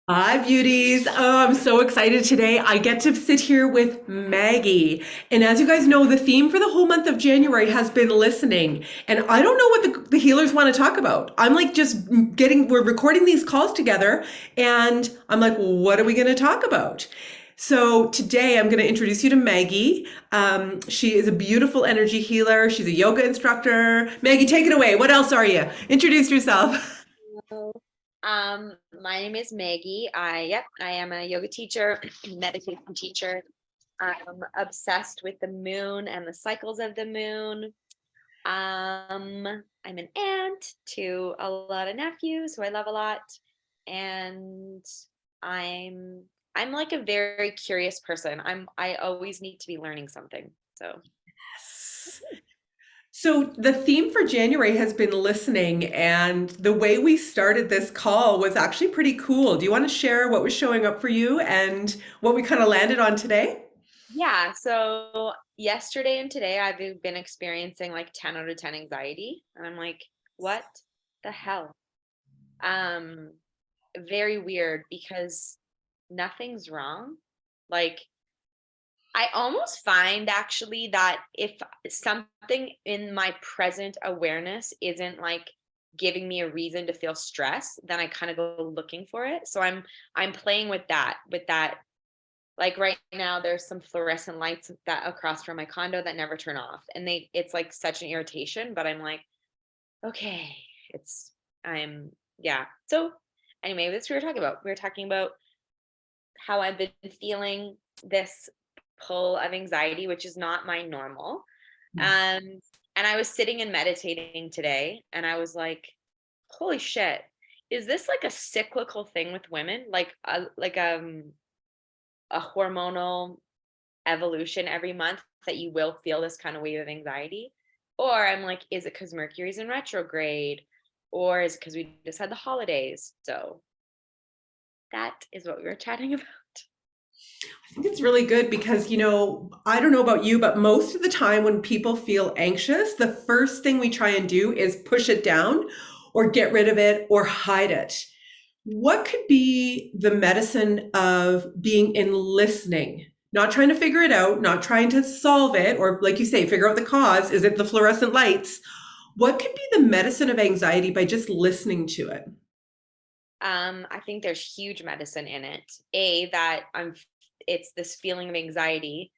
Hi, beauties. Oh, I'm so excited today. I get to sit here with Maggie. And as you guys know, the theme for the whole month of January has been listening. And I don't know what the healers want to talk about. I'm like just we're recording these calls together. And I'm like, what are we going to talk about? So today I'm going to introduce you to Maggie. She is a beautiful energy healer. She's a yoga instructor. Maggie, take it away. What else are you? Introduce yourself. Hello. My name is Maggie. I am a yoga teacher, meditation teacher. I'm obsessed with the moon and the cycles of the moon. I'm an aunt to a lot of nephews who I love a lot, and I'm I'm like a very curious person. I always need to be learning something. So So the theme for January has been listening, and the way we started this call was actually pretty cool. Do you want to share what was showing up for you and what we kind of landed on today? yeah, so yesterday and today I've been experiencing like 10 out of 10 anxiety. And I'm like, what the hell? Um, Very weird because nothing's wrong. Like, I almost find actually that if something in my present awareness isn't like giving me a reason to feel stress, then I kind of go looking for it. So I'm playing with that. Like right now, there's some fluorescent lights that across from my condo that never turn off, and it's like such an irritation. But I'm like, okay, it's I'm yeah. So anyway, that's what we were talking about. We were talking about how I've been feeling this pull of anxiety, which is not my normal. Um, and I was sitting and meditating today, and I was like, holy shit, is this like a cyclical thing with women? Like a hormonal evolution every month that you will feel this kind of wave of anxiety? Or I'm like, is it because Mercury's in retrograde? Or is it because we just had the holidays? So that is what we were chatting about. I think it's really good because, I don't know about you, but most of the time when people feel anxious, the first thing we try and do is push it down or get rid of it or hide it. What could be the medicine of being in listening? Not trying to figure it out, not trying to solve it, or like you say, figure out the cause. Is it the fluorescent lights? What could be the medicine of anxiety by just listening to it? I think there's huge medicine in it. That it's this feeling of anxiety.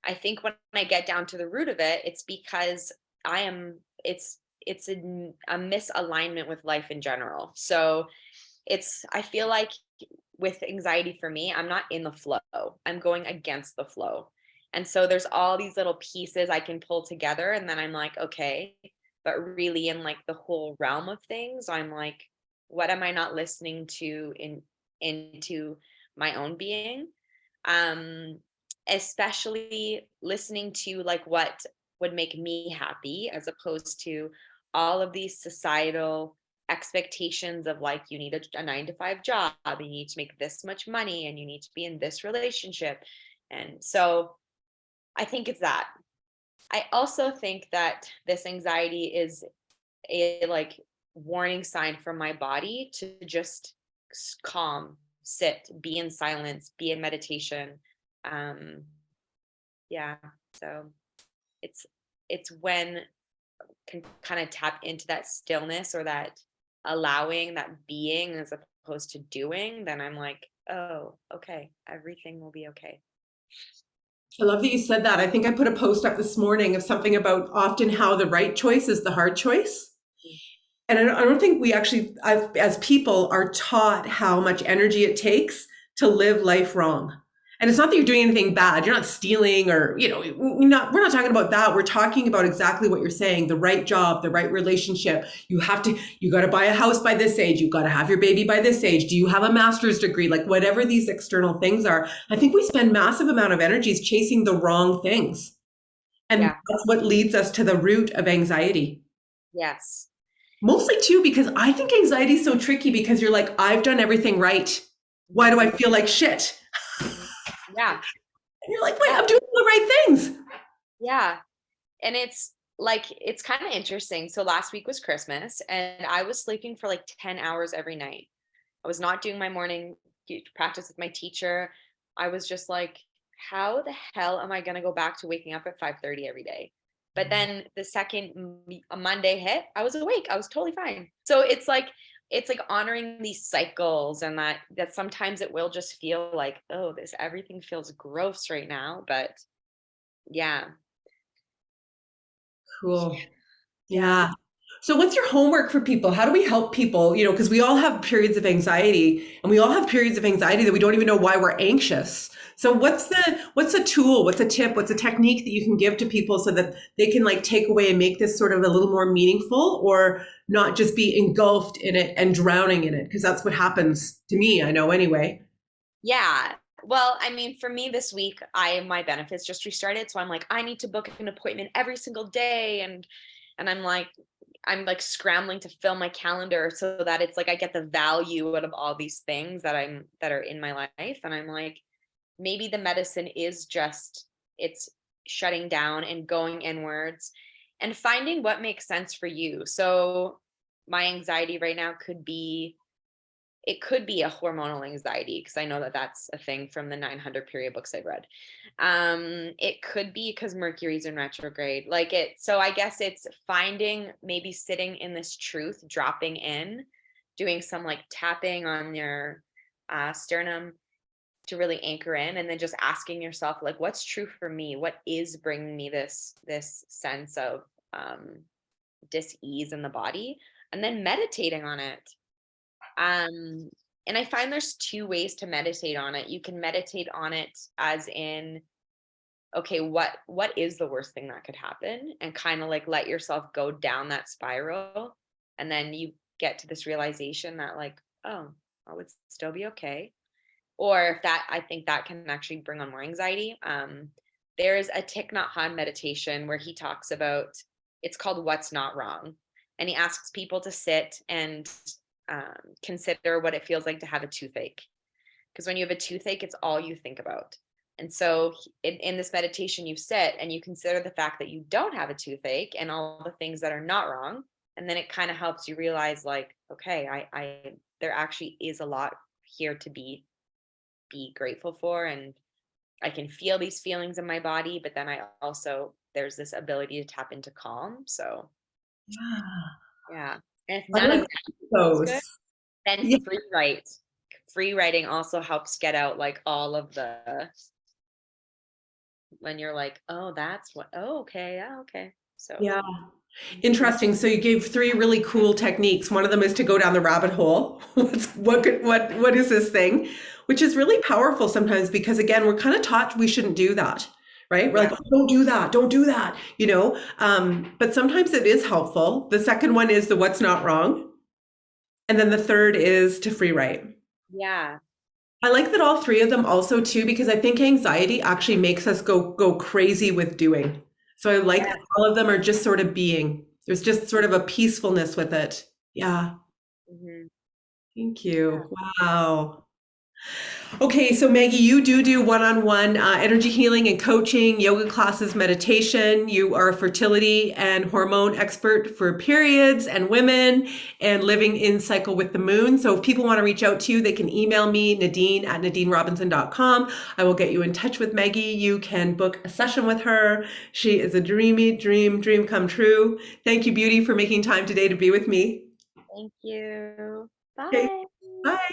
I think when I get down to the root of it, it's because I am, it's a misalignment with life in general. So I feel like with anxiety for me, I'm not in the flow. I'm going against the flow. And so there's all these little pieces I can pull together. And then I'm like, okay, but really in like the whole realm of things, I'm like, what am I not listening to into my own being? Um, Especially listening to like what would make me happy as opposed to all of these societal expectations of like you need a 9 to 5 job, you need to make this much money, and you need to be in this relationship. And so I think it's that. I also think that this anxiety is a like warning sign for my body to just calm, sit, be in silence, be in meditation. um yeah, so it's it's when can kind of tap into that stillness or that allowing, that being as opposed to doing, then I'm like, oh, okay, everything will be okay. I love that you said that. I think I put a post up this morning of something about often how the right choice is the hard choice. And I don't think we actually, as people, are taught how much energy it takes to live life wrong. And it's not that you're doing anything bad. You're not stealing or, we're not talking about that. We're talking about exactly what you're saying, the right job, the right relationship. You got to buy a house by this age. You got to have your baby by this age. Do you have a master's degree? Like whatever these external things are. I think we spend massive amount of energies chasing the wrong things. And Yeah. that's what leads us to the root of anxiety. Yes. Mostly too, because I think anxiety is so tricky because you're like, I've done everything right. Why do Mhm. I feel like shit? Mhm. Yeah. And you're like, wait, Yeah. I'm doing the right things. Yeah. And it's kind of interesting. So last week was Christmas, and I was sleeping for like 10 hours every night. I was not doing my morning practice with my teacher, I was just like, how the hell am I going to go back to waking up at 5:30 every day? But then the second a Monday hit, I was awake. I was totally fine. So it's like honoring these cycles, and that sometimes it will just feel like, oh, this everything feels gross right now, but yeah. Cool. Yeah. Yeah. So what's your homework for people? How do we help people? Because we all have periods of anxiety, and we all have periods of anxiety that we don't even know why we're anxious. So what's a tool, what's a tip, what's a technique that you can give to people so that they can like take away and make this sort of a little more meaningful, or not just be engulfed in it and drowning in it? Because that's what happens to me, I know anyway. Yeah. Well, I mean, for me this week, my benefits just restarted. So I'm like, I need to book an appointment every single day. And I'm like scrambling to fill my calendar so that it's like I get the value out of all these things that are in my life. And I'm like, maybe the medicine is just it's shutting down and going inwards and finding what makes sense for you. So my anxiety right now could be a hormonal anxiety, because I know that that's a thing from the 900 period books I've read. It could be because Mercury's in retrograde. So I guess it's finding, maybe sitting in this truth, dropping in, doing some like tapping on your sternum to really anchor in, and then just asking yourself, like, what's true for me? What is bringing me this sense of dis-ease in the body? And then meditating on it. um, and I find there's two ways to meditate on it. You can meditate on it as in, okay, what is the worst thing that could happen? And kind of like let yourself go down that spiral. And then you get to this realization that like, oh, I would still be okay. Or if that, I think that can actually bring on more anxiety. There's a Thich Nhat Hanh meditation where he talks about, it's called What's Not Wrong. And he asks people to sit and consider what it feels like to have a toothache. Because when you have a toothache, it's all you think about. And so in this meditation, you sit and you consider the fact that you don't have a toothache and all the things that are not wrong. And then it kind of helps you realize like, okay, I there actually is a lot here to be grateful for. And I can feel these feelings in my body, but then there's this ability to tap into calm. So Yeah. yeah. And if I none of like that feels those. good, then Yeah. free write. Free writing also helps get out like all of the, when you're like, oh, that's what, oh, okay. Yeah. Okay. So Yeah. mhm. Interesting. So you gave three really cool techniques. One of them is to go down the rabbit hole. What is this thing? Which is really powerful sometimes because again, we're kind of taught we shouldn't do that, right? We're Yeah. like, oh, don't do that, don't do that, But sometimes it is helpful. The second one is the what's not wrong. And then the third is to free write. Yeah. I like that all three of them also too, because I think anxiety actually makes us go crazy with doing. So I like Yeah. that all of them are just sort of being. There's just sort of a peacefulness with it. Yeah. Hmm. Thank Yeah. you. Wow. Okay, so Maggie, you do one-on-one energy healing and coaching, yoga classes, meditation. You are a fertility and hormone expert for periods and women and living in cycle with the moon. So if people want to reach out to you, they can email me, Nadine@NadineRobinson.com. I will get you in touch with Maggie. You can book a session with her. She is a dreamy dream come true. Thank you, beauty, for making time today to be with me. Thank you. Okay, Bye. bye.